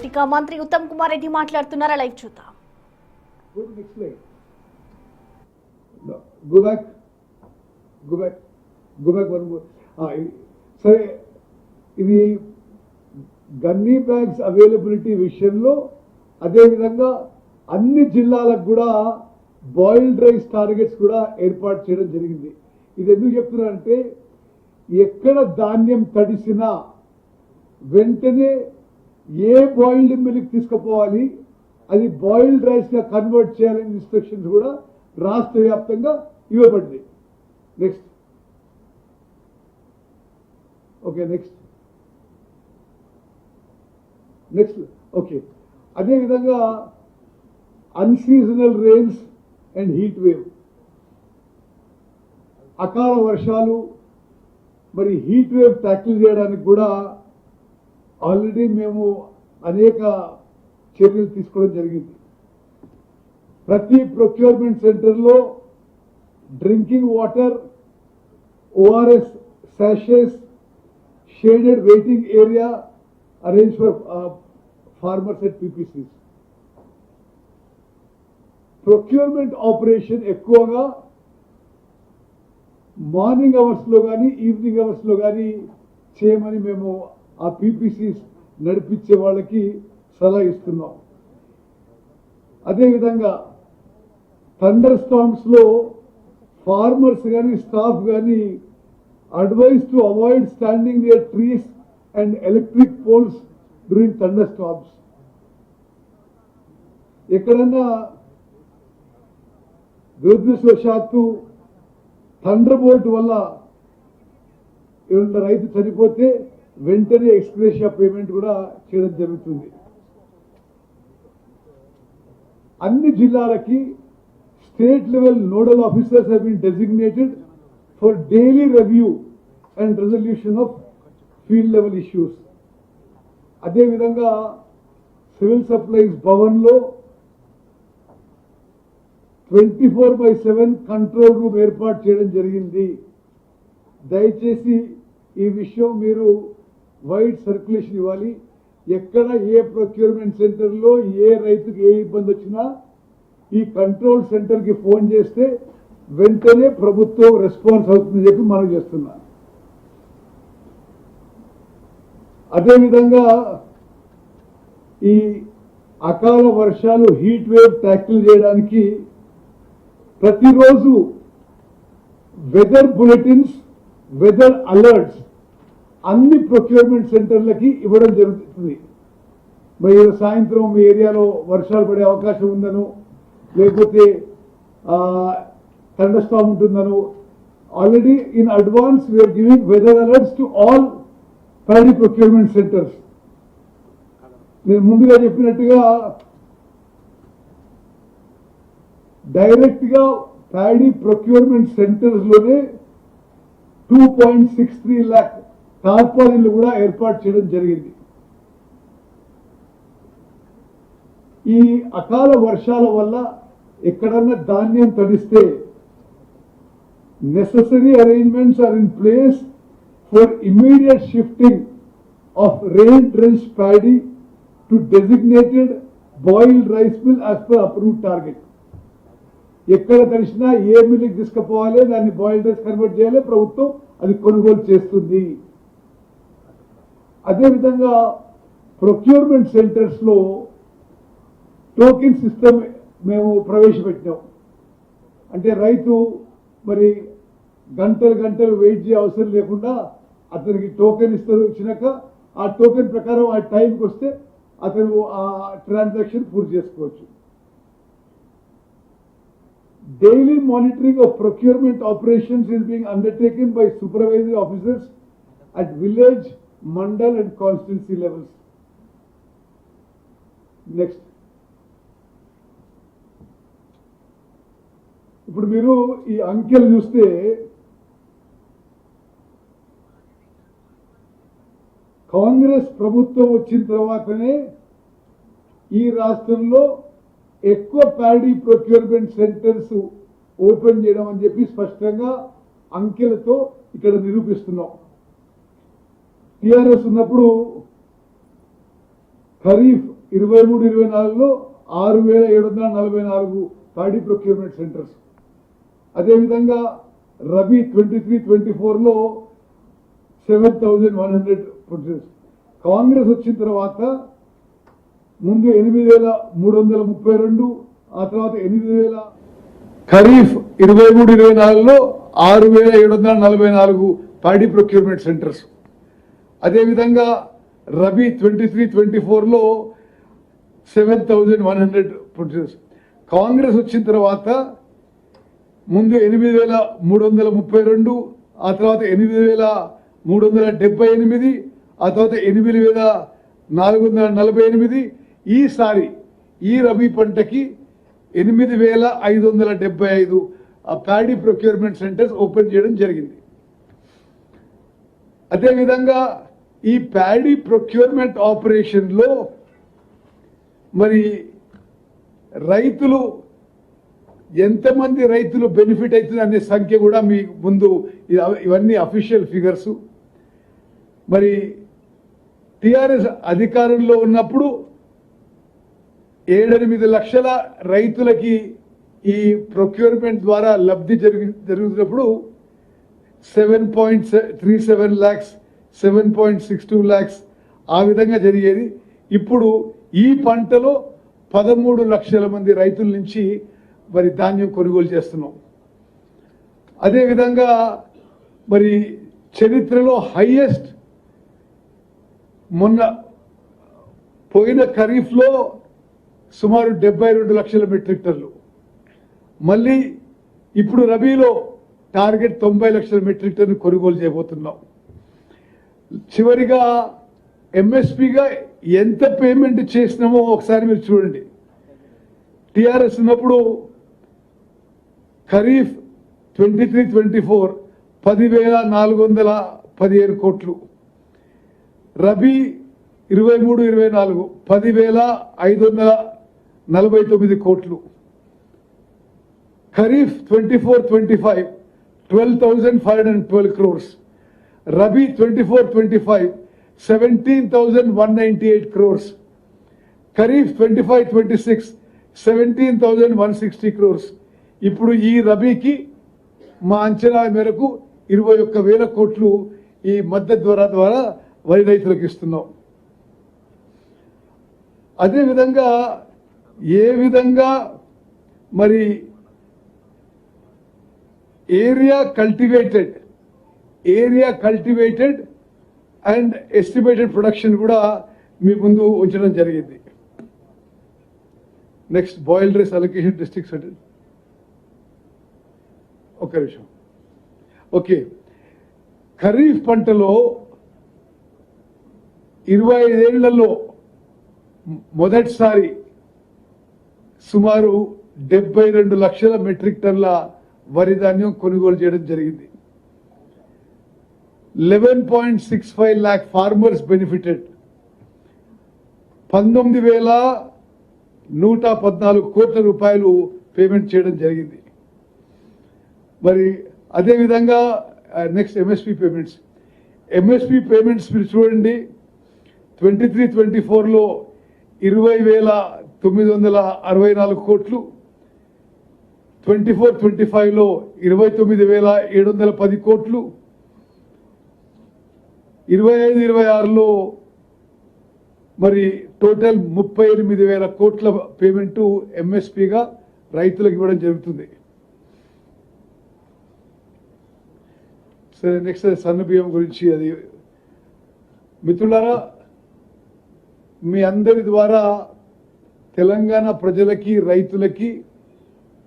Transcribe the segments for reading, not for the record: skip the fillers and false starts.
ఇక మంత్రి ఉత్తమ్ కుమార్ రెడ్డి మాట్లాడుతున్నారా, లైవ్ చూద్దాం. సరే, ఇది గన్నీ బ్యాగ్స్ అవైలబిలిటీ విషయంలో అదేవిధంగా అన్ని జిల్లాలకు కూడా బాయిల్డ్ రైస్ టార్గెట్స్ కూడా ఏర్పాటు చేయడం జరిగింది. ఇది ఎందుకు చెప్తున్నారంటే ఎక్కడ ధాన్యం తడిసినా వెంటనే ఏ బాయిల్డ్ మిల్క్ తీసుకుపోవాలి, అది బాయిల్డ్ రైస్గా కన్వర్ట్ చేయాలనే ఇన్స్ట్రక్షన్స్ కూడా రాష్ట్ర వ్యాప్తంగా ఇవ్వబడింది. నెక్స్ట్ ఓకే, అదేవిధంగా unseasonal rains and heat wave, అకాల వర్షాలు మరి హీట్ వేవ్ ట్యాకిల్ చేయడానికి కూడా ఆల్రెడీ మేము అనేక చర్యలు తీసుకోవడం జరిగింది. ప్రతి ప్రొక్యూర్మెంట్ సెంటర్లో drinking water, ORS sachets, shaded waiting area arranged for farmers at PPCs. Procurement operation ఎక్కువగా మార్నింగ్ అవర్స్ లో కానీ ఈవినింగ్ అవర్స్ లో కానీ చేయమని మేము ఆ PPCs నడిపించే వాళ్ళకి సలహా ఇస్తున్నాం. అదేవిధంగా థండర్ స్టార్మ్స్ లో ఫార్మర్స్ కానీ స్టాఫ్ కానీ advised to avoid standing near trees and electric poles during thunderstorms. ఎక్కడన్నా దురదృష్టవశాత్తు థండర్ బోల్ట్ వల్ల ఎవరైనా రైతు చనిపోతే వెంటనే ఎక్స్గ్రేషియా పేమెంట్ కూడా చేయడం జరుగుతుంది. అన్ని జిల్లాలకి state level nodal officers have been designated for daily review and resolution of field level issues. అదే విధంగా సివిల్ సప్లైస్ భవన్ లో 24/7 కంట్రోల్ రూమ్ ఏర్పాటు చేయడం జరిగింది. దయచేసి ఈ విషయం మీరు వైడ్ సర్క్యులేషన్ ఇవ్వాలి. ఎక్కడ ఏ ప్రొక్యూర్మెంట్ సెంటర్లో ఏ రైతుకి ఏ ఇబ్బంది వచ్చినా ఈ కంట్రోల్ సెంటర్కి ఫోన్ చేస్తే వెంటనే ప్రభుత్వం రెస్పాన్స్ అవుతుందని చెప్పి మనం చేస్తున్నాం. అదేవిధంగా ఈ అకాల వర్షాలు హీట్ వేవ్ ట్యాకిల్ చేయడానికి ప్రతిరోజు వెదర్ బులెటిన్స్, వెదర్ అలర్ట్స్ అన్ని ప్రొక్యూర్మెంట్ సెంటర్లకి ఇవ్వడం జరుగుతుంది. మరి సాయంత్రం మీ ఏరియాలో వర్షాలు పడే అవకాశం ఉందను, లేకపోతే thunderstorm ఉంటుందను, already in advance we're giving weather alerts to all paddy procurement centres. నేను ముందుగా చెప్పినట్టుగా డైరెక్ట్ గా ప్యాడీ ప్రొక్యూర్మెంట్ సెంటర్స్ లోనే 2.63 lakh టార్పాలిన్లు కూడా ఏర్పాటు చేయడం జరిగింది. ఈ అకాల వర్షాల వల్ల ఎక్కడన్నా ధాన్యం తడిస్తే necessary arrangements are in place for immediate shifting of rain-drenched paddy to designated boiled rice mill as per approved target. ఎక్కడ తడిసినా ఏ మిల్లుకి తీసుకుపోవాలి, దాన్ని బాయిల్డ్ రైస్ కన్వర్ట్ చేయాలి, ప్రభుత్వం అది కొనుగోలు చేస్తుంది. అదేవిధంగా ప్రొక్యూర్మెంట్ సెంటర్స్ లో టోకెన్ సిస్టమ్ మేము ప్రవేశపెట్టాం. అంటే రైతు మరి గంటలు వెయిట్ చేయ అవసరం లేకుండా అతనికి టోకెన్ ఇచ్చినాక ఆ టోకెన్ ప్రకారం ఆ టైంకి వస్తే అతను ఆ ట్రాన్సాక్షన్ పూర్తి చేసుకోవచ్చు. Daily monitoring of procurement operations is being undertaken by supervisory officers at village, mandal and constituency levels. Next, ఇప్పుడు మీరు ఈ అంకెలు చూస్తే కాంగ్రెస్ ప్రభుత్వం వచ్చిన తర్వాతనే ఈ రాష్ట్రంలో ఎక్కువ ప్యాడీ ప్రొక్యూర్మెంట్ సెంటర్స్ ఓపెన్ చేయడం అని చెప్పి స్పష్టంగా అంకెలతో ఇక్కడ నిరూపిస్తున్నాం. టిఆర్ఎస్ ఉన్నప్పుడు ఖరీఫ్ 23-24లో 6,744 ప్యాడీ ప్రొక్యూర్మెంట్ సెంటర్స్. అదేవిధంగా రబీ 23-24లో 7,100 ప్రొడ్యూస్. కాంగ్రెస్ వచ్చిన తర్వాత ముందు 8,332, ఆ తర్వాత 8,000. ఖరీఫ్ 23-24లో 6,744 ప్యాడీ ప్రొక్యూర్మెంట్ సెంటర్స్. అదేవిధంగా రబీ 23-24లో 7,100 ప్రొడ్యూస్. కాంగ్రెస్ వచ్చిన తర్వాత ముందు 8,332, ఆ తర్వాత 8,378, ఆ తర్వాత 8,448. ఈసారి ఈ రబీ పంటకి 8,575 ప్యాడీ ప్రొక్యూర్మెంట్ సెంటర్స్ ఓపెన్ చేయడం జరిగింది. అదేవిధంగా ఈ ప్యాడీ ప్రొక్యూర్మెంట్ ఆపరేషన్లో మరి రైతులు ఎంతమంది రైతులు బెనిఫిట్ అవుతుంది అనే సంఖ్య కూడా మీ ముందు, ఇవన్నీ అఫీషియల్ ఫిగర్స్. మరి టిఆర్ఎస్ అధికారంలో ఉన్నప్పుడు 7-8 లక్షల రైతులకి ఈ ప్రొక్యూర్మెంట్ ద్వారా లబ్ధి జరుగుతున్నప్పుడు 7.37 lakhs, 7.62 lakhs ఆ విధంగా జరిగేది. ఇప్పుడు ఈ పంటలో 13 లక్షల మంది రైతుల నుంచి మరి ధాన్యం కొనుగోలు చేస్తున్నాం. అదేవిధంగా మరి చరిత్రలో హైయెస్ట్ మొన్న పోయిన ఖరీఫ్లో సుమారు 72 లక్షల మెట్రిక్ టన్నులు. మళ్ళీ ఇప్పుడు రబీలో టార్గెట్ 90 లక్షల మెట్రిక్ టన్ను కొనుగోలు చేయబోతున్నాం. చివరిగా ఎంఎస్పిగా ఎంత పేమెంట్ చేసినామో ఒకసారి మీరు చూడండి. టిఆర్ఎస్ ఉన్నప్పుడు ఖరీఫ్ 23-24 10,417 కోట్లు, రబీ 23-24 10,549 కోట్లు, kharif 24-25 12,512 crores, rabi 24-25 17,198 crores, kharif 25-26 17,160 crores. ఇప్పుడు ఈ రబీకి మా అంచనా మేరకు 21,000 కోట్లు ఈ మద్దతు ద్వారా వరి రైతులకు ఇస్తున్నాం. అదేవిధంగా ఏ విధంగా మరి area cultivated and estimated production కూడా మీ ముందు ఉంచడం జరిగింది. Next boiled rice allocation districts అంటే ఒక నిమిషం. ఓకే, ఖరీఫ్ పంటలో 25 ఏళ్లలో మొదటిసారి సుమారు 72 లక్షల మెట్రిక్ టన్నుల వరి ధాన్యం కొనుగోలు చేయడం జరిగింది. 11.65 lakh ఫార్మర్స్ బెనిఫిటెడ్. 19,114 కోట్ల రూపాయలు పేమెంట్ చేయడం జరిగింది. మరి అదేవిధంగా నెక్స్ట్ ఎంఎస్పి పేమెంట్స్ మీరు చూడండి. 23-24లో 20,964 కోట్లు, 24-25లో 29,710 కోట్లు, 25-26లో మరి టోటల్ 38,000 కోట్ల పేమెంటు ఎంఎస్పిగా రైతులకు ఇవ్వడం జరుగుతుంది. సరే, నెక్స్ట్ సన్న బియ్యం గురించి. అది మిత్రులారా, మీ అందరి ద్వారా తెలంగాణ ప్రజలకి రైతులకి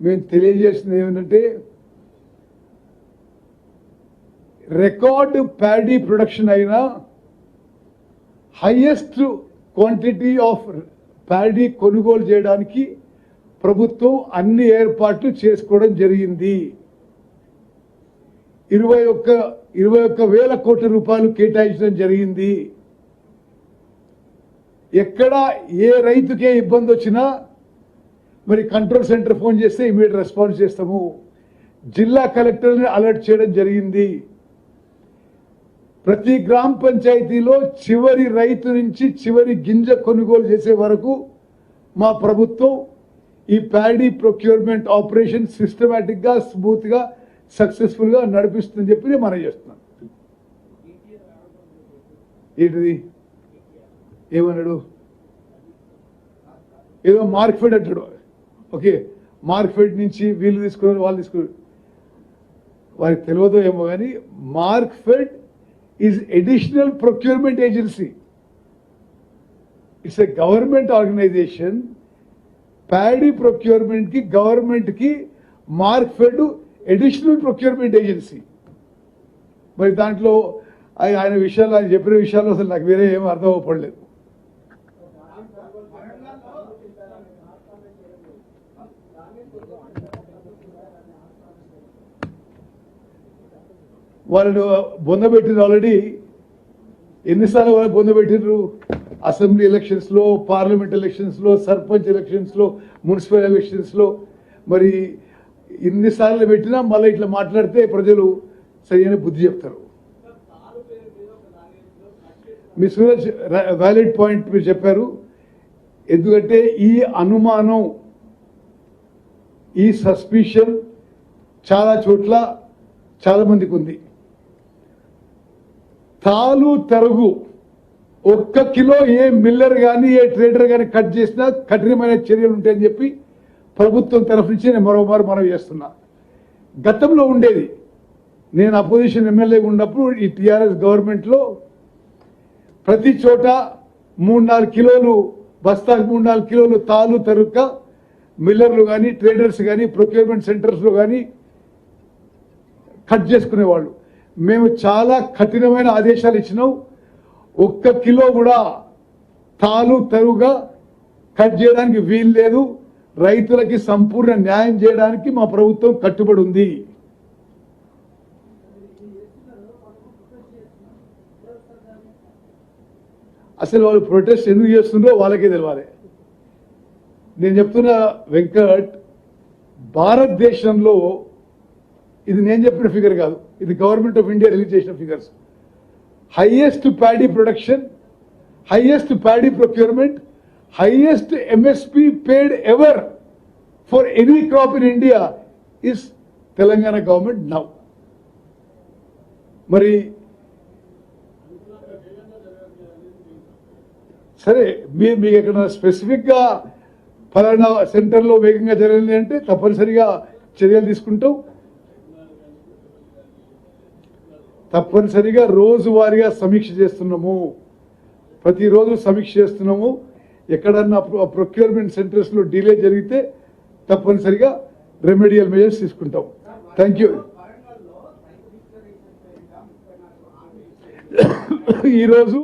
మేము తెలియజేసింది ఏమిటంటే, రికార్డు ప్యాడీ ప్రొడక్షన్ అయినా హైయెస్ట్ క్వాంటిటీ ఆఫ్ ప్యాడీ కొనుగోలు చేయడానికి ప్రభుత్వం అన్ని ఏర్పాట్లు చేసుకోవడం జరిగింది. 21,000 కోట్ల రూపాయలు కేటాయించడం జరిగింది. ఎక్కడ ఏ రైతుకే ఇబ్బంది వచ్చినా మరి కంట్రోల్ సెంటర్ ఫోన్ చేస్తే ఇమీడియట్ రెస్పాన్స్ చేస్తాము. జిల్లా కలెక్టర్ని అలర్ట్ చేయడం జరిగింది. ప్రతి గ్రామ పంచాయతీలో చివరి రైతు నుంచి చివరి గింజ కొనుగోలు చేసే వరకు మా ప్రభుత్వం ఈ ప్యాడీ ప్రొక్యూర్మెంట్ ఆపరేషన్ సిస్టమేటిక్గా స్మూత్గా సక్సెస్ఫుల్గా నడిపిస్తుందని చెప్పి నేను మనం చేస్తున్నాను. ఏంటిది ఏమన్నాడు? ఏదో మార్క్ఫెడ్ అంటాడు. ఓకే, మార్క్ఫెడ్ నుంచి వీళ్ళు తీసుకున్నారు, వాళ్ళు తీసుకున్నారు, వారికి తెలియదో ఏమో కానీ Markfed is additional procurement agency. It's a government organization. Paddy procurement కి గవర్నమెంట్ కి మార్క్ఫెడ్ అడిషనల్ ప్రొక్యూర్మెంట్ ఏజెన్సీ. మరి దాంట్లో ఆయన విషయాలు, ఆయన చెప్పిన విషయాలు అసలు నాకు వేరే ఏం అర్థం అవ్వలేదు. వాళ్ళు బొందబెట్టిన ఆల్రెడీ ఎన్నిసార్లు వాళ్ళు బొందబెట్టినారు? అసెంబ్లీ ఎలక్షన్స్లో, పార్లమెంట్ ఎలక్షన్స్లో, సర్పంచ్ ఎలక్షన్స్లో, మున్సిపల్ ఎలక్షన్స్లో. మరి ఇన్నిసార్లు పెట్టినా మళ్ళీ ఇట్లా మాట్లాడితే ప్రజలు సరైన బుద్ధి చెప్తారు. మీ సూరజ్ వ్యాలిడ్ పాయింట్ మీరు చెప్పారు. ఎందుకంటే ఈ అనుమానం, ఈ సస్పిషన్ చాలా చోట్ల చాలా మందికి ఉంది. తాలు తరుగు 1 కిలో ఏ మిల్లర్ కానీ ఏ ట్రేడర్ కానీ కట్ చేసినా కఠినమైన చర్యలు ఉంటాయని చెప్పి ప్రభుత్వం తరఫు నుంచి నేను మరోమారు మనవి చేస్తున్నా. గతంలో ఉండేది, నేను అపోజిషన్ ఎమ్మెల్యే ఉన్నప్పుడు ఈ టీఆర్ఎస్ గవర్నమెంట్లో ప్రతి చోట 3-4 కిలోలు బస్తాకు 3-4 కిలోలు తాలు తరుక్క మిల్లర్లు కానీ ట్రేడర్స్ కానీ ప్రొక్యూర్మెంట్ సెంటర్స్లో కానీ కట్ చేసుకునేవాళ్ళు. మేము చాలా కఠినమైన ఆదేశాలు ఇచ్చినాం. 1 కిలో కూడా తాలు తరుగా కట్ చేయడానికి వీలు లేదు. రైతులకి సంపూర్ణ న్యాయం చేయడానికి మా ప్రభుత్వం కట్టుబడి ఉంది. అసలు వాళ్ళు ప్రొటెస్ట్ ఎందుకు చేస్తుండ్రో వాళ్ళకే తెలియాలి. నేను చెప్తున్న వెంకట్, భారతదేశంలో ఇది నేను చెప్పిన ఫిగర్ కాదు, ఇది గవర్నమెంట్ ఆఫ్ ఇండియా రిలీజ్ చేసిన figures. Highest paddy production, highest paddy procurement, highest MSP paid ever for any crop in India is Telangana government now. మరి సరే, మీకు ఎక్కడ స్పెసిఫిక్గా ఫలానా సెంటర్లో వేగంగా జరగాలి అంటే తప్పనిసరిగా చర్యలు తీసుకుంటాం. తప్పనిసరిగా రోజువారీగా సమీక్ష చేస్తున్నాము, ప్రతిరోజు సమీక్ష చేస్తున్నాము. ఎక్కడన్నా ప్రొక్యూర్మెంట్ సెంటర్స్లో డిలే జరిగితే తప్పనిసరిగా రెమెడియల్ మెజర్స్ తీసుకుంటాం. Thank you. ఈరోజు